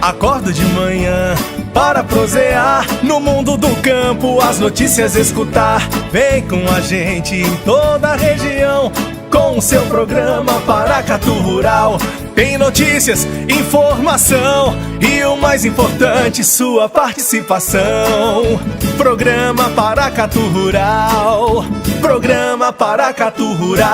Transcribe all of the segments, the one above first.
Acordo de manhã para prosear no mundo do campo, as notícias escutar. Vem com a gente em toda a região com o seu programa Paracatu Rural. Tem notícias, informação e o mais importante, sua participação. Programa Paracatu Rural. Programa Paracatu Rural.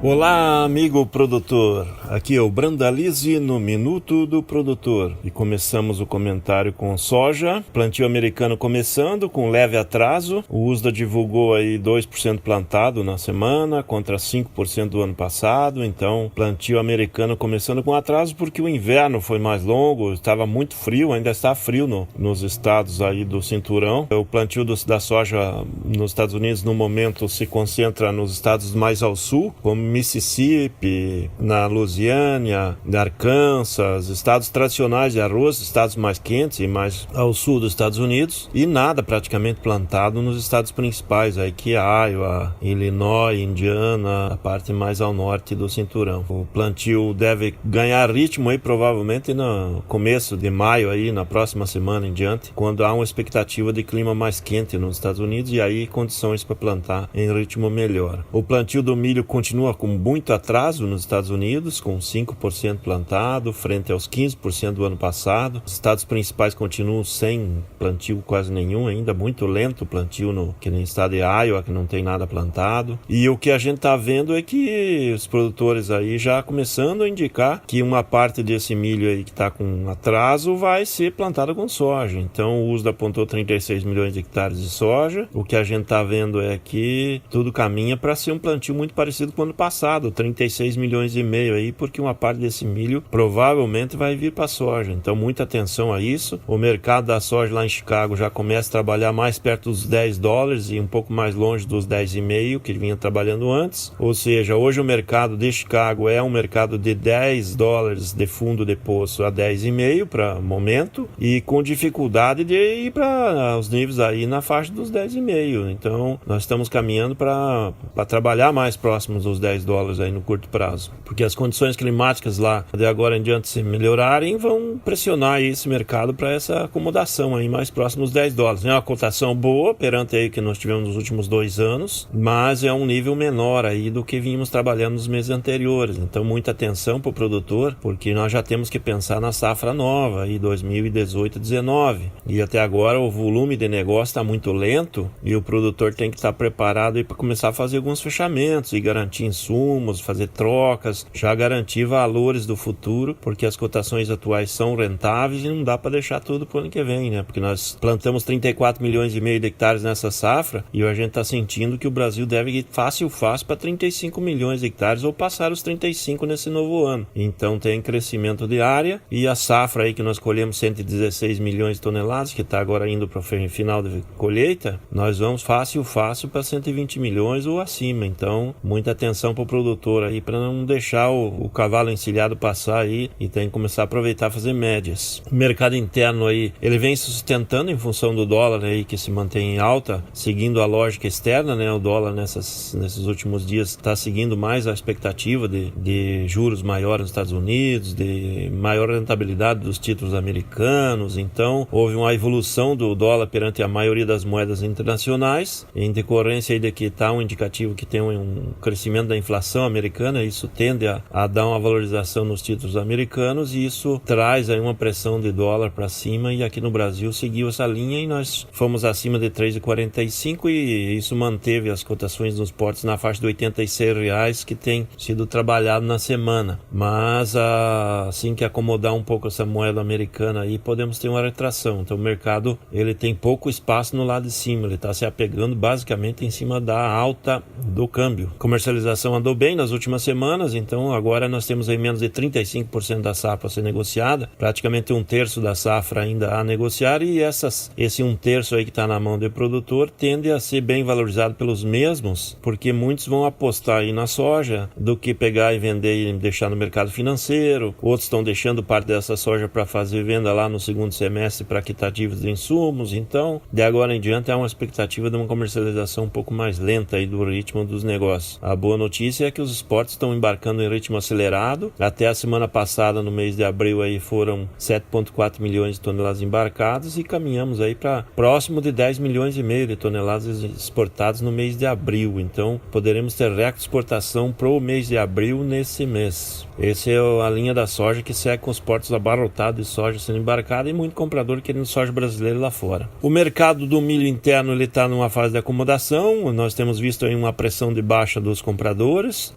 Olá, amigo produtor. Aqui é o Brandalize no Minuto do Produtor. E começamos o comentário com soja. Plantio americano começando com leve atraso. O USDA divulgou aí 2% plantado na semana contra 5% do ano passado. Então, plantio americano começando com atraso porque o inverno foi mais longo. Estava muito frio, ainda está frio nos estados aí do cinturão. O plantio da soja nos Estados Unidos no momento se concentra nos estados mais ao sul, como Mississippi, na Louisiana, na Arkansas, estados tradicionais de arroz, estados mais quentes e mais ao sul dos Estados Unidos, e nada praticamente plantado nos estados principais, aí que é Iowa, Illinois, Indiana, a parte mais ao norte do cinturão. O plantio deve ganhar ritmo aí provavelmente no começo de maio, aí na próxima semana em diante, quando há uma expectativa de clima mais quente nos Estados Unidos e aí condições para plantar em ritmo melhor. O plantio do milho continua com muito atraso nos Estados Unidos, com 5% plantado, frente aos 15% do ano passado. Os estados principais continuam sem plantio quase nenhum, ainda muito lento o plantio que nem o estado de Iowa, que não tem nada plantado. E o que a gente está vendo é que os produtores aí já começando a indicar que uma parte desse milho aí que está com atraso vai ser plantado com soja. Então o USDA apontou 36 milhões de hectares de soja. O que a gente está vendo é que tudo caminha para ser um plantio muito parecido com o ano passado, 36 milhões e meio aí, porque uma parte desse milho provavelmente vai vir para a soja. Então muita atenção a isso. O mercado da soja lá em Chicago já começa a trabalhar mais perto dos $10 e um pouco mais longe dos 10,5 que ele vinha trabalhando antes. Ou seja, hoje o mercado de Chicago é um mercado de $10 de fundo de poço a 10,5 para momento, e com dificuldade de ir para os níveis aí na faixa dos 10,5. Então nós estamos caminhando para trabalhar mais próximos dos $10 aí no curto prazo, porque as condições climáticas lá de agora em diante se melhorarem, vão pressionar aí esse mercado para essa acomodação aí mais próximo dos $10. É uma cotação boa perante aí que nós tivemos nos últimos 2 anos, mas é um nível menor aí do que vínhamos trabalhando nos meses anteriores. Então muita atenção para o produtor, porque nós já temos que pensar na safra nova aí 2018-19, e até agora o volume de negócio está muito lento e o produtor tem que estar preparado aí para começar a fazer alguns fechamentos e garantir insumos, fazer trocas, já garantir valores do futuro, porque as cotações atuais são rentáveis e não dá para deixar tudo para o ano que vem, né? Porque nós plantamos 34 milhões e meio de hectares nessa safra e a gente está sentindo que o Brasil deve ir fácil para 35 milhões de hectares ou passar os 35 nesse novo ano. Então tem crescimento de área, e a safra aí que nós colhemos 116 milhões de toneladas, que está agora indo para o final de colheita, nós vamos fácil para 120 milhões ou acima. Então muita atenção para o produtor aí, para não deixar o cavalo encilhado passar aí, e tem que começar a aproveitar e fazer médias. O mercado interno aí, ele vem se sustentando em função do dólar aí, que se mantém em alta, seguindo a lógica externa, né? O dólar nesses últimos dias está seguindo mais a expectativa de juros maiores nos Estados Unidos, de maior rentabilidade dos títulos americanos. Então houve uma evolução do dólar perante a maioria das moedas internacionais, em decorrência aí de que está um indicativo que tem um crescimento da inflação americana. Isso tende a dar uma valorização nos títulos americanos, e isso traz aí uma pressão de dólar para cima, e aqui no Brasil seguiu essa linha e nós fomos acima de 3,45, e isso manteve as cotações nos portos na faixa de R$86 que tem sido trabalhado na semana. Mas assim que acomodar um pouco essa moeda americana aí, podemos ter uma retração. Então o mercado, ele tem pouco espaço no lado de cima, ele está se apegando basicamente em cima da alta do câmbio. Comercialização andou bem nas últimas semanas, então agora nós temos aí menos de 35% da safra a ser negociada, praticamente 1/3 da safra ainda a negociar, e esse 1/3 aí que está na mão do produtor tende a ser bem valorizado pelos mesmos, porque muitos vão apostar aí na soja do que pegar e vender e deixar no mercado financeiro. Outros estão deixando parte dessa soja para fazer venda lá no segundo semestre para quitar dívidas de insumos. Então, de agora em diante, há uma expectativa de uma comercialização um pouco mais lenta aí do ritmo dos negócios. A boa notícia notícia é que os exportos estão embarcando em ritmo acelerado. Até a semana passada, no mês de abril, aí foram 7,4 milhões de toneladas embarcadas e caminhamos aí para próximo de 10 milhões e meio de toneladas exportadas no mês de abril. Então, poderemos ter recorde de exportação para o mês de abril nesse mês. Essa é a linha da soja que segue com os portos abarrotados de soja sendo embarcada e muito comprador querendo soja brasileira lá fora. O mercado do milho interno está numa fase de acomodação. Nós temos visto aí uma pressão de baixa dos compradores.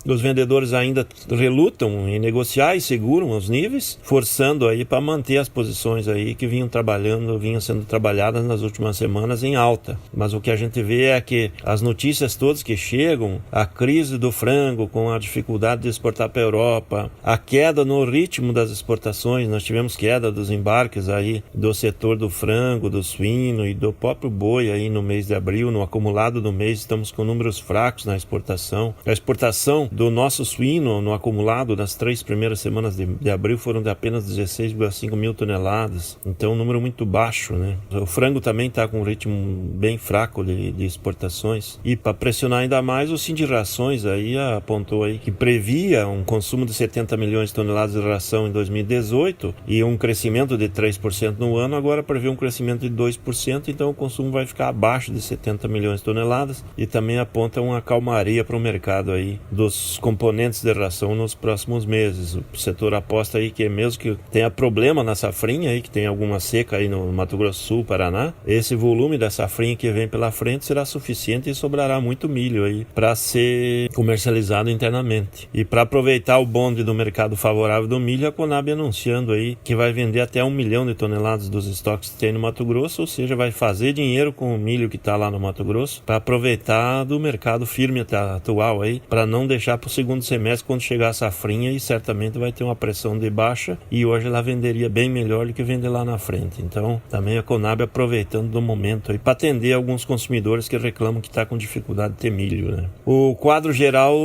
Os vendedores ainda relutam em negociar e seguram os níveis, forçando aí para manter as posições aí que vinham sendo trabalhadas nas últimas semanas em alta. Mas o que a gente vê é que as notícias todas que chegam, a crise do frango com a dificuldade de exportar para a Europa, a queda no ritmo das exportações, nós tivemos queda dos embarques aí do setor do frango, do suíno e do próprio boi aí no mês de abril. No acumulado do mês estamos com números fracos na exportação. A exportação do nosso suíno no acumulado das 3 primeiras semanas de abril foram de apenas 16,5 mil toneladas. Então um número muito baixo, né? O frango também está com um ritmo bem fraco de exportações. E para pressionar ainda mais, o Sindicações aí apontou aí que previa um consumo de 70 milhões de toneladas de ração em 2018 e um crescimento de 3% no ano, agora prevê um crescimento de 2%, então o consumo vai ficar abaixo de 70 milhões de toneladas e também aponta uma calmaria para o mercado aí dos componentes de ração nos próximos meses. O setor aposta aí que mesmo que tenha problema na safrinha aí, que tem alguma seca aí no Mato Grosso do Sul, Paraná, esse volume da safrinha que vem pela frente será suficiente e sobrará muito milho aí para ser comercializado internamente. E para aproveitar o bonde do mercado favorável do milho, a Conab anunciando aí que vai vender até 1 milhão de toneladas dos estoques que tem no Mato Grosso, ou seja, vai fazer dinheiro com o milho que está lá no Mato Grosso para aproveitar do mercado firme atual aí, para não deixar para o segundo semestre quando chegar a safrinha, e certamente vai ter uma pressão de baixa e hoje ela venderia bem melhor do que vender lá na frente. Então também a Conab aproveitando do momento aí para atender alguns consumidores que reclamam que está com dificuldade de ter milho, né? O quadro geral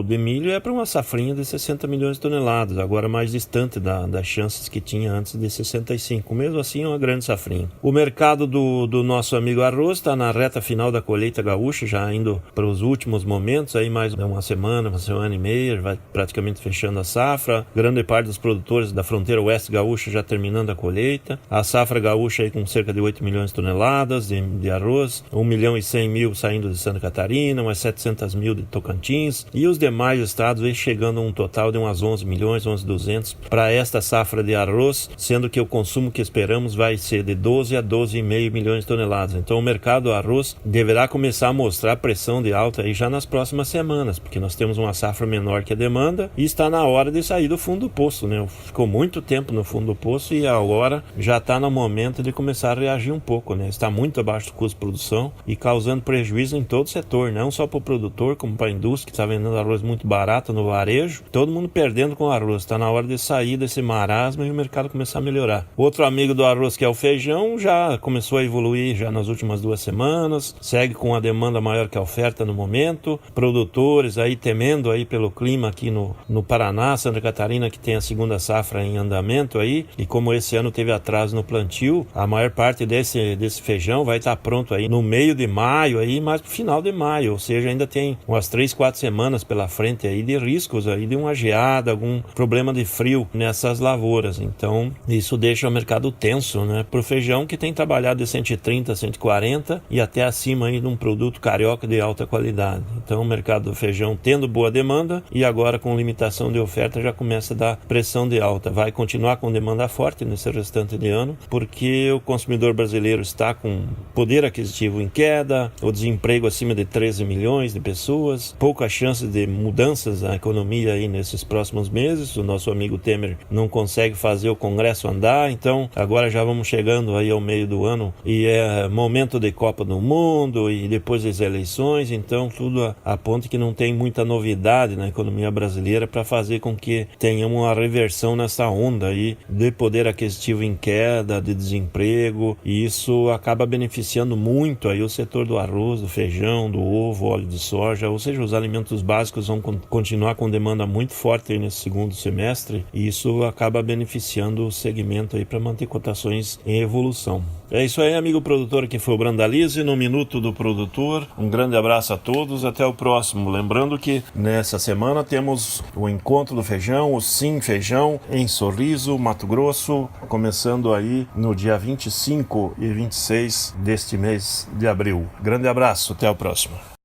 de milho é para uma safrinha de 60 milhões de toneladas, agora mais distante das chances que tinha antes de 65. Mesmo assim é uma grande safrinha. O mercado do nosso amigo arroz está na reta final da colheita gaúcha, já indo para os últimos momentos, aí mais uma semana e meia, vai praticamente fechando a safra. Grande parte dos produtores da fronteira oeste gaúcha já terminando a colheita. A safra gaúcha aí com cerca de 8 milhões de toneladas de arroz, 1 milhão e 100 mil saindo de Santa Catarina, umas 700 mil de Tocantins, e os demais estados aí chegando a um total de umas 11 milhões, 11.200 para esta safra de arroz, sendo que o consumo que esperamos vai ser de 12 a 12,5 milhões de toneladas. Então o mercado do arroz deverá começar a mostrar pressão de alta aí já nas próximas semanas, porque nós temos uma safra menor que a demanda e está na hora de sair do fundo do poço, né? Ficou muito tempo no fundo do poço e agora já está no momento de começar a reagir um pouco, né? Está muito abaixo do custo de produção e causando prejuízo em todo o setor, não só para o produtor, como para a indústria que está vendendo arroz muito barato no varejo. Todo mundo perdendo com o arroz. Está na hora de sair desse marasmo e o mercado começar a melhorar. Outro amigo do arroz, que é o feijão, já começou a evoluir já nas últimas 2 semanas, segue com a demanda maior que a oferta no momento. Produtores aí temendo aí pelo clima aqui no Paraná, Santa Catarina, que tem a segunda safra em andamento aí, e como esse ano teve atraso no plantio, a maior parte desse feijão vai estar pronto aí no meio de maio aí, mais pro final de maio, ou seja, ainda tem umas 3, 4 semanas pela frente aí de riscos aí de uma geada, algum problema de frio nessas lavouras. Então isso deixa o mercado tenso, né? Pro feijão, que tem trabalhado de 130, 140 e até acima aí de um produto carioca de alta qualidade. Então o mercado do feijão tendo boa demanda e agora com limitação de oferta já começa a dar pressão de alta. Vai continuar com demanda forte nesse restante de ano, porque o consumidor brasileiro está com poder aquisitivo em queda, o desemprego acima de 13 milhões de pessoas, poucas chances de mudanças na economia aí nesses próximos meses. O nosso amigo Temer não consegue fazer o Congresso andar, então agora já vamos chegando aí ao meio do ano e é momento de Copa do Mundo e depois das eleições, então tudo aponta que não tem muita novidade na economia brasileira para fazer com que tenhamos uma reversão nessa onda aí de poder aquisitivo em queda, de desemprego, e isso acaba beneficiando muito aí o setor do arroz, do feijão, do ovo, óleo de soja, ou seja, os alimentos básicos vão continuar com demanda muito forte aí nesse segundo semestre, e isso acaba beneficiando o segmento aí para manter cotações em evolução. É isso aí, amigo produtor, que foi o Brandalize no Minuto do Produtor. Um grande abraço a todos, até o próximo. Lembrando que nessa semana temos o Encontro do Feijão, o Sim Feijão, em Sorriso, Mato Grosso, começando aí no dia 25 e 26 deste mês de abril. Grande abraço, até o próximo.